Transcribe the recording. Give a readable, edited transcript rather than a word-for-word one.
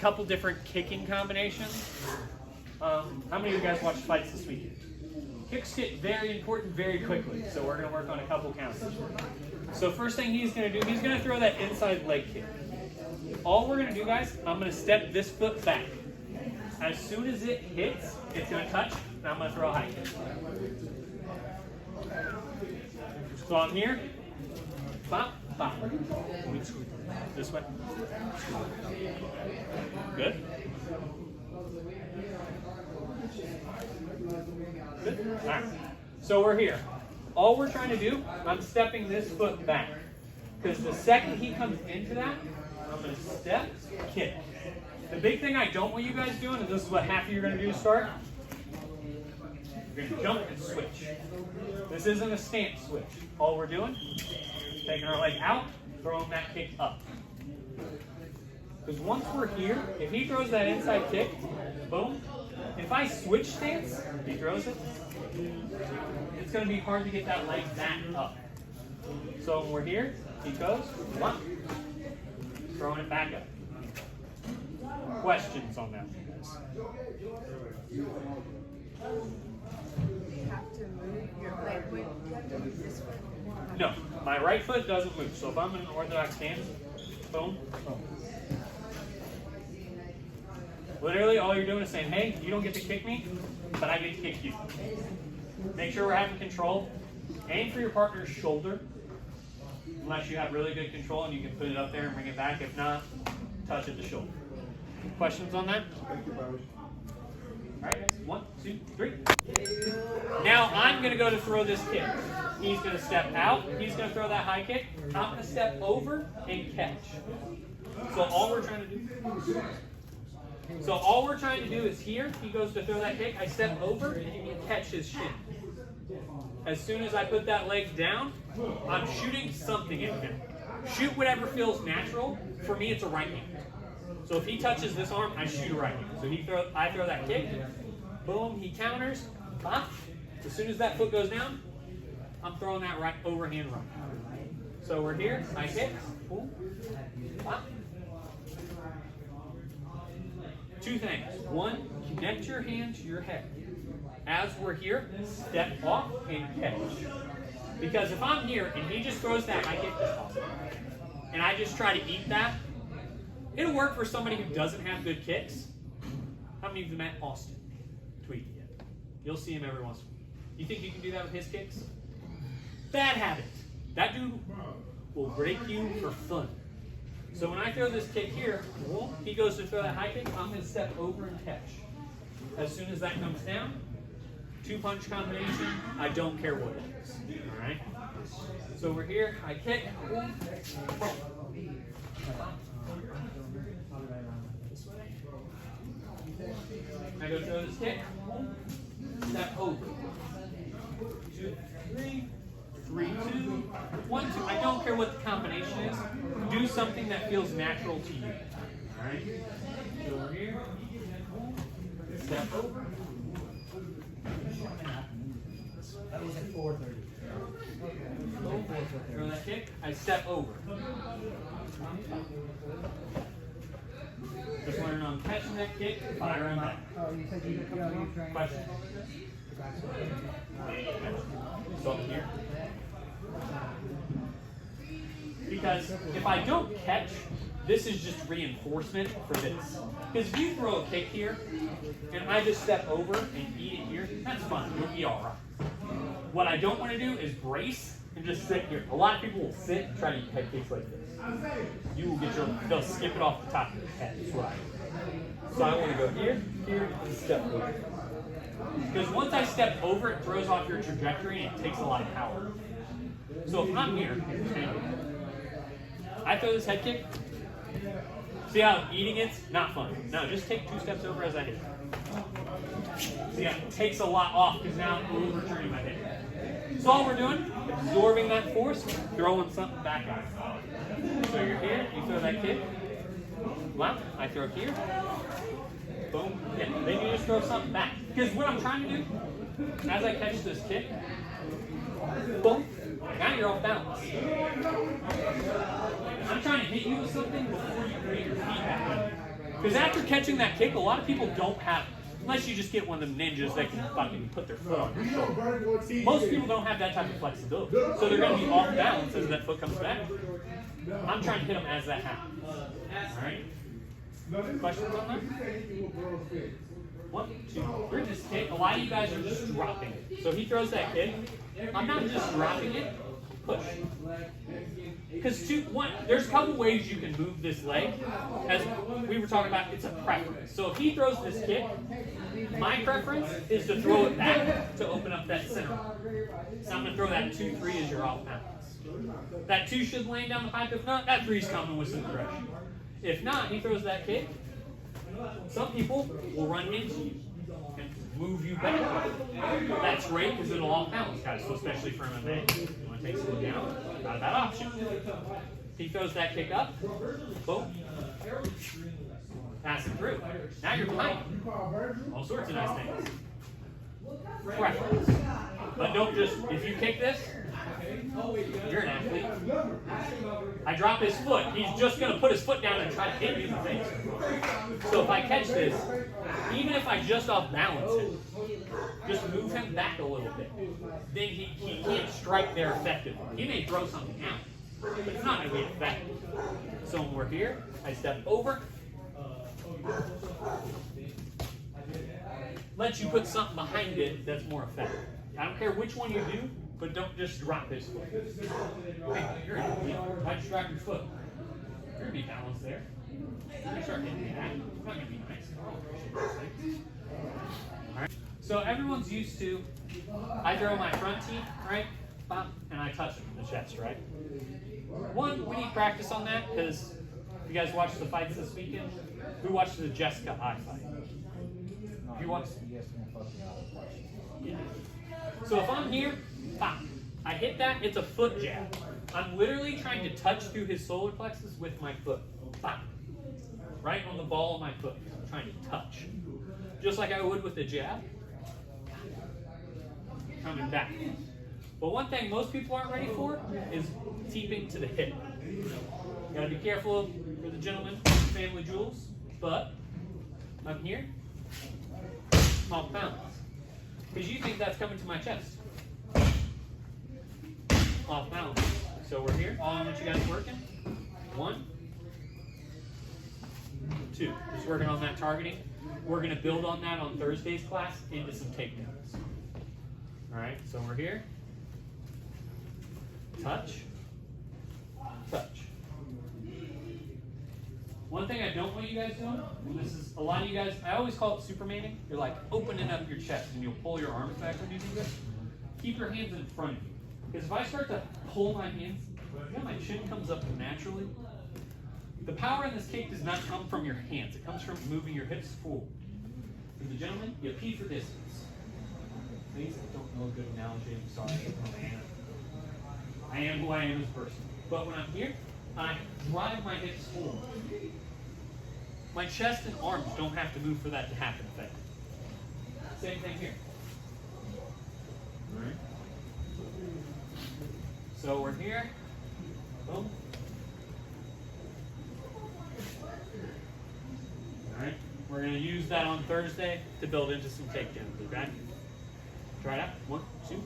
couple different kicking combinations. How many of you guys watched fights this weekend? Kicks get very important very quickly, so we're going to work on a couple counters. So first thing he's going to do, he's going to throw that inside leg kick. All we're going to do, guys, I'm going to step this foot back. As soon as it hits, it's going to touch, and I'm going to throw a high kick. So I'm here. Bop, bop. This way. Good. Good. All right. So we're here. All we're trying to do, I'm stepping this foot back. Because the second he comes into that, I'm going to step, kick. The big thing I don't want you guys doing, and this is what half of you are going to do to start, you're going to jump and switch. This isn't a stance switch. All we're doing, taking our leg out, throwing that kick up. Because once we're here, if he throws that inside kick, boom. If I switch stance, he throws it, it's going to be hard to get that leg back up. So when we're here, he goes, one, throwing it back up. Questions on that? You have to move your leg with, you have to move this foot? No, my right foot doesn't move. So if I'm in an orthodox stance, boom. Literally, all you're doing is saying, hey, you don't get to kick me, but I get to kick you. Make sure we're having control. Aim for your partner's shoulder, unless you have really good control and you can put it up there and bring it back. If not, touch at the shoulder. Questions on that? All right, 1, 2, 3. Now I'm going to go to throw this kick. He's going to step out. He's going to throw that high kick. I'm going to step over and catch. So all we're trying to do is here. He goes to throw that kick. I step over and catch his shin. As soon as I put that leg down, I'm shooting something at him. Shoot whatever feels natural. For me, it's a right hand. So if he touches this arm, I shoot a right hand. So I throw that kick. Boom, he counters. Pop. As soon as that foot goes down, I'm throwing that right overhand right. So we're here. I kick. Boom. Pop. Two things. One, connect your hand to your head. As we're here, step off and catch. Because if I'm here and he just throws that high kick and I just try to eat that, it'll work for somebody who doesn't have good kicks. How many of you met Austin? Tweet yet. You'll see him every once in a while. You think you can do that with his kicks? Bad habit. That dude will break you for fun. So when I throw this kick here, he goes to throw that high kick, I'm going to step over and catch. As soon as that comes down, 2-punch combination, I don't care what it is. All right? So we're here, I kick, I go throw this kick, step over. 2, 3, 3, 2, 1, 2. I don't care what the combination is. Do something that feels natural to you. All right? Go over here. Step over. That was at 4:30. Throw that kick. I step over. Just learn on catching that kick, fire him back. Oh, you said you trained. Question. So here. Because if I don't catch, this is just reinforcement for this. Because if you throw a kick here, and I just step over and eat it here, that's fine. You'll be all right. What I don't want to do is brace and just sit here. A lot of people will sit and try to eat head kicks like this. You will get they'll skip it off the top of your head. That's right. So I want to go here, here, and step over. Because once I step over, it throws off your trajectory and it takes a lot of power. So if I'm here, I throw this head kick. See how eating it's not fun. No, just take 2 steps over as I hit. See how it takes a lot off because now I'm overturning my head. So all we're doing, absorbing that force, throwing something back out. So you're here, you throw that kick. Wow, I throw here. Boom. Yeah, then you just throw something back. Because what I'm trying to do, as I catch this kick, boom, now you're off balance. I'm trying to hit you with something before you create your feet back up. Because after catching that kick, a lot of people don't have, unless you just get one of them ninjas that can fucking put their foot on your shoulder. Most people don't have that type of flexibility. So they're going to be off balance as that foot comes back. I'm trying to hit them as that happens. Alright? Questions on that? 1, 2, 3. This kick, a lot of you guys are just dropping it. So he throws that kick. I'm not just dropping it. Push. Because there's a couple ways you can move this leg. As we were talking about, it's a preference. So if he throws this kick, my preference is to throw it back to open up that center. So I'm going to throw that 2-3 as your off balance. That 2 should land down the pipe. If not, that 3's coming with some aggression. If not, he throws that kick. Some people will run into you and move you back. That's great because it'll off balance, guys. So especially for MMA, you want to take someone down, got that option. He throws that kick up, boom, pass it through. Now you're behind. All sorts of nice things. Preference. But don't just, if you kick this, you're an athlete. I drop his foot. He's just going to put his foot down and try to hit me in the face. So if I catch this, even if I just off balance him, just move him back a little bit, then he can't strike there effectively. He may throw something out, but it's not going to be effective. So when we're here, I step over. Let you put something behind it that's more effective. I don't care which one you do, but don't just drop his foot. Hey, you're an athlete. Why'd you drop your foot? You're going to be balanced there. You're going to start hitting me back. It's not going to be nice. I don't appreciate those things. All right. So everyone's used to, I throw my front teeth, right? Bop, and I touch him in the chest, right? One, we need practice on that because if you guys watched the fights this weekend, who watched the Jessica I fight? You watched? Yeah. So if I'm here, pop, I hit that, it's a foot jab. I'm literally trying to touch through his solar plexus with my foot. Pop. Right on the ball of my foot. I'm trying to touch. Just like I would with the jab. Coming back. But one thing most people aren't ready for is teeping to the hip. You gotta be careful for the gentlemen, family jewels, but I'm here, off balance. Because you think that's coming to my chest. Off balance. So we're here. All I want you guys working. 1, 2. Just working on that targeting. We're going to build on that on Thursday's class into some takedowns. Alright, so we're here. Touch. Touch. One thing I don't want you guys doing, and this is a lot of you guys, I always call it supermaning. You're like opening up your chest and you'll pull your arms back when you do this. Keep your hands in front of you. Because if I start to pull my hands, you know, my chin comes up naturally. The power in this kick does not come from your hands. It comes from moving your hips forward. For the gentleman, you pee for distance. Please, I don't know a good analogy. I'm sorry. I am who I am as a person. But when I'm here, I drive my hips forward. My chest and arms don't have to move for that to happen effectively. Same thing here. All right. So we're here. Boom. All right. We're going to use that on Thursday to build into some takedowns. Okay? Try it out. 1, 2.